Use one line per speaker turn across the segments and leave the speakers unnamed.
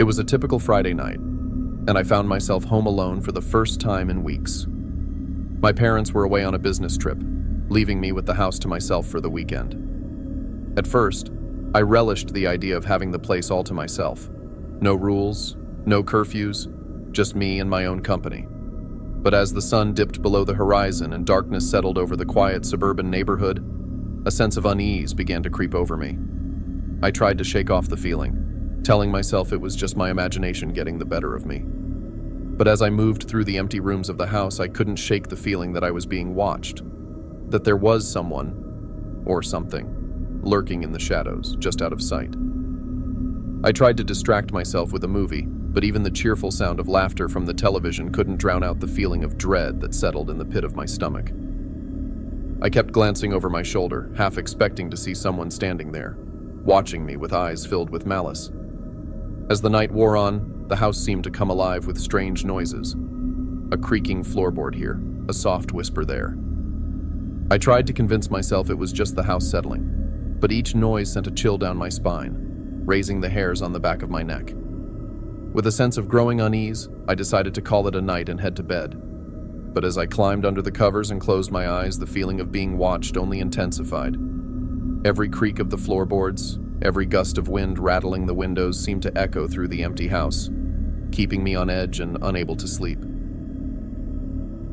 It was a typical Friday night, and I found myself home alone for the first time in weeks. My parents were away on a business trip, leaving me with the house to myself for the weekend. At first, I relished the idea of having the place all to myself. No rules, no curfews, just me and my own company. But as the sun dipped below the horizon and darkness settled over the quiet suburban neighborhood, a sense of unease began to creep over me. I tried to shake off the feeling, telling myself it was just my imagination getting the better of me. But as I moved through the empty rooms of the house, I couldn't shake the feeling that I was being watched, that there was someone, or something, lurking in the shadows, just out of sight. I tried to distract myself with a movie, but even the cheerful sound of laughter from the television couldn't drown out the feeling of dread that settled in the pit of my stomach. I kept glancing over my shoulder, half expecting to see someone standing there, watching me with eyes filled with malice. As the night wore on, the house seemed to come alive with strange noises. A creaking floorboard here, a soft whisper there. I tried to convince myself it was just the house settling, but each noise sent a chill down my spine, raising the hairs on the back of my neck. With a sense of growing unease, I decided to call it a night and head to bed. But as I climbed under the covers and closed my eyes, the feeling of being watched only intensified. Every creak of the floorboards, every gust of wind rattling the windows seemed to echo through the empty house, keeping me on edge and unable to sleep.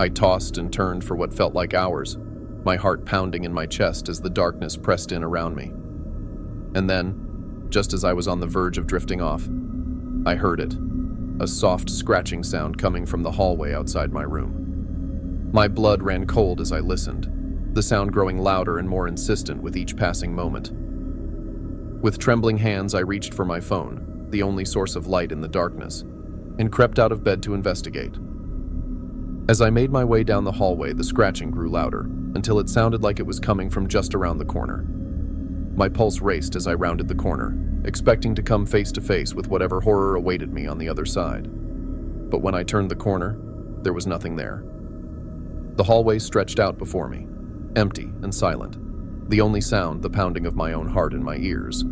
I tossed and turned for what felt like hours, my heart pounding in my chest as the darkness pressed in around me. And then, just as I was on the verge of drifting off, I heard it, a soft scratching sound coming from the hallway outside my room. My blood ran cold as I listened, the sound growing louder and more insistent with each passing moment. With trembling hands, I reached for my phone, the only source of light in the darkness, and crept out of bed to investigate. As I made my way down the hallway, the scratching grew louder, until it sounded like it was coming from just around the corner. My pulse raced as I rounded the corner, expecting to come face to face with whatever horror awaited me on the other side. But when I turned the corner, there was nothing there. The hallway stretched out before me, empty and silent, the only sound the pounding of my own heart in my ears.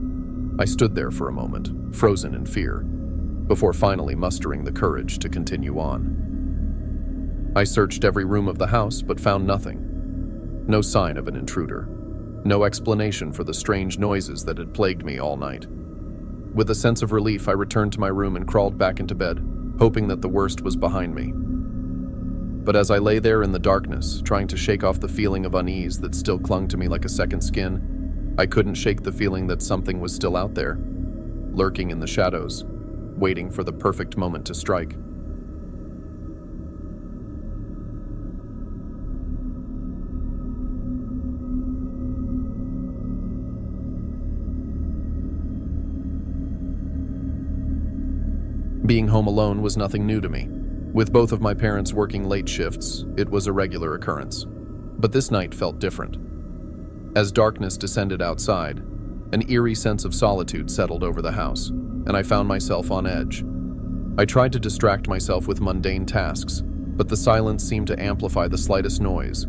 I stood there for a moment, frozen in fear, before finally mustering the courage to continue on. I searched every room of the house but found nothing. No sign of an intruder. No explanation for the strange noises that had plagued me all night. With a sense of relief, I returned to my room and crawled back into bed, hoping that the worst was behind me. But as I lay there in the darkness, trying to shake off the feeling of unease that still clung to me like a second skin, I couldn't shake the feeling that something was still out there, lurking in the shadows, waiting for the perfect moment to strike. Being home alone was nothing new to me. With both of my parents working late shifts, it was a regular occurrence. But this night felt different. As darkness descended outside, an eerie sense of solitude settled over the house, and I found myself on edge. I tried to distract myself with mundane tasks, but the silence seemed to amplify the slightest noise.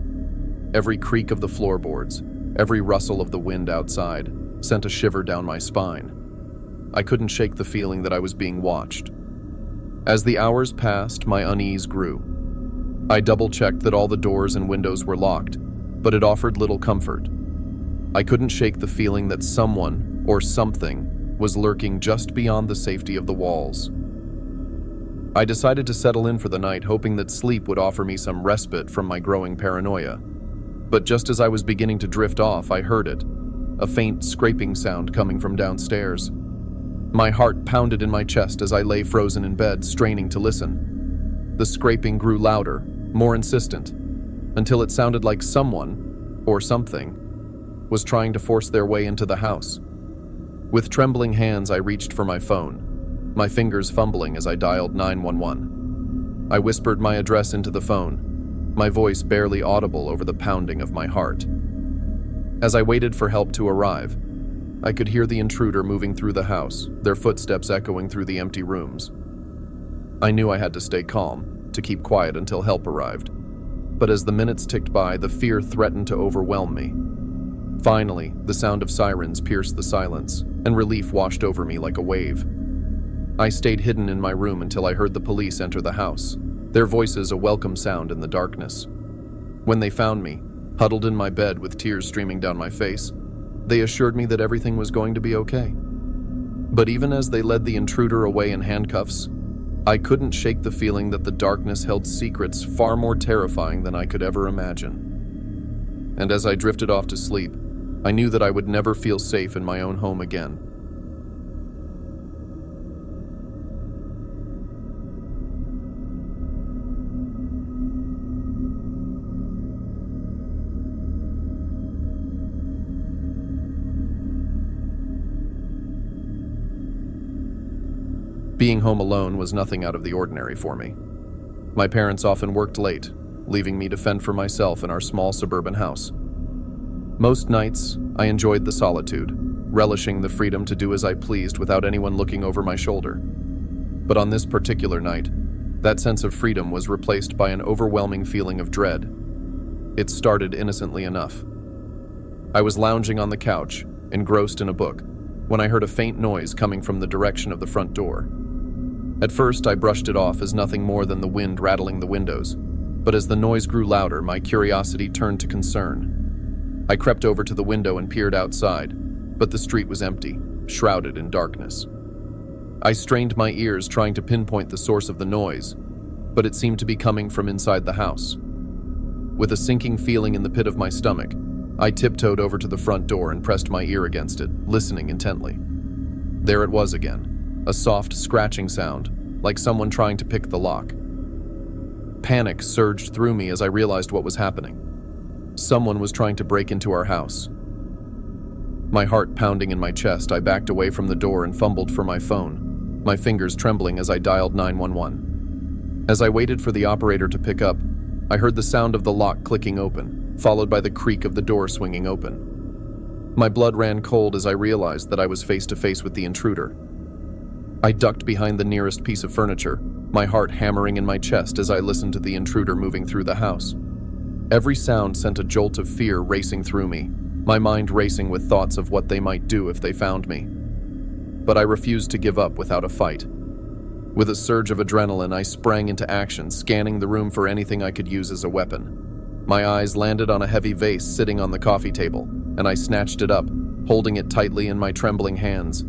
Every creak of the floorboards, every rustle of the wind outside, sent a shiver down my spine. I couldn't shake the feeling that I was being watched. As the hours passed, my unease grew. I double-checked that all the doors and windows were locked, but it offered little comfort. I couldn't shake the feeling that someone, or something, was lurking just beyond the safety of the walls. I decided to settle in for the night, hoping that sleep would offer me some respite from my growing paranoia. But just as I was beginning to drift off, I heard it, a faint scraping sound coming from downstairs. My heart pounded in my chest as I lay frozen in bed, straining to listen. The scraping grew louder, more insistent, until it sounded like someone, or something, was trying to force their way into the house. With trembling hands, I reached for my phone, my fingers fumbling as I dialed 911. I whispered my address into the phone, my voice barely audible over the pounding of my heart. As I waited for help to arrive, I could hear the intruder moving through the house, their footsteps echoing through the empty rooms. I knew I had to stay calm, to keep quiet until help arrived. But as the minutes ticked by, the fear threatened to overwhelm me. Finally, the sound of sirens pierced the silence, and relief washed over me like a wave. I stayed hidden in my room until I heard the police enter the house, their voices a welcome sound in the darkness. When they found me, huddled in my bed with tears streaming down my face, they assured me that everything was going to be okay. But even as they led the intruder away in handcuffs, I couldn't shake the feeling that the darkness held secrets far more terrifying than I could ever imagine. And as I drifted off to sleep, I knew that I would never feel safe in my own home again. Being home alone was nothing out of the ordinary for me. My parents often worked late, leaving me to fend for myself in our small suburban house. Most nights, I enjoyed the solitude, relishing the freedom to do as I pleased without anyone looking over my shoulder. But on this particular night, that sense of freedom was replaced by an overwhelming feeling of dread. It started innocently enough. I was lounging on the couch, engrossed in a book, when I heard a faint noise coming from the direction of the front door. At first, I brushed it off as nothing more than the wind rattling the windows, but as the noise grew louder, my curiosity turned to concern. I crept over to the window and peered outside, but the street was empty, shrouded in darkness. I strained my ears trying to pinpoint the source of the noise, but it seemed to be coming from inside the house. With a sinking feeling in the pit of my stomach, I tiptoed over to the front door and pressed my ear against it, listening intently. There it was again. A soft scratching sound, like someone trying to pick the lock. Panic surged through me as I realized what was happening. Someone was trying to break into our house. My heart pounding in my chest, I backed away from the door and fumbled for my phone, my fingers trembling as I dialed 911. As I waited for the operator to pick up, I heard the sound of the lock clicking open, followed by the creak of the door swinging open. My blood ran cold as I realized that I was face to face with the intruder. I ducked behind the nearest piece of furniture, my heart hammering in my chest as I listened to the intruder moving through the house. Every sound sent a jolt of fear racing through me, my mind racing with thoughts of what they might do if they found me. But I refused to give up without a fight. With a surge of adrenaline, I sprang into action, scanning the room for anything I could use as a weapon. My eyes landed on a heavy vase sitting on the coffee table, and I snatched it up, holding it tightly in my trembling hands.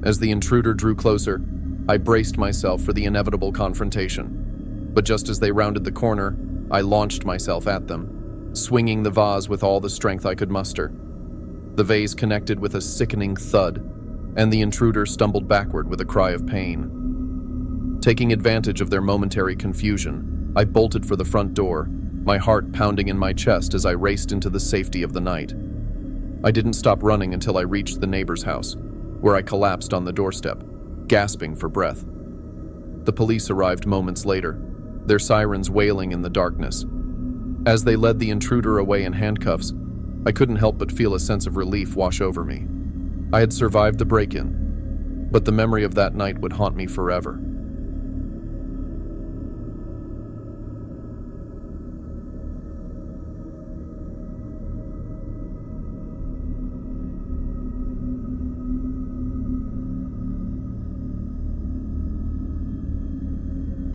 As the intruder drew closer, I braced myself for the inevitable confrontation. But just as they rounded the corner, I launched myself at them, swinging the vase with all the strength I could muster. The vase connected with a sickening thud, and the intruder stumbled backward with a cry of pain. Taking advantage of their momentary confusion, I bolted for the front door, my heart pounding in my chest as I raced into the safety of the night. I didn't stop running until I reached the neighbor's house, where I collapsed on the doorstep, gasping for breath. The police arrived moments later, their sirens wailing in the darkness. As they led the intruder away in handcuffs, I couldn't help but feel a sense of relief wash over me. I had survived the break-in, but the memory of that night would haunt me forever.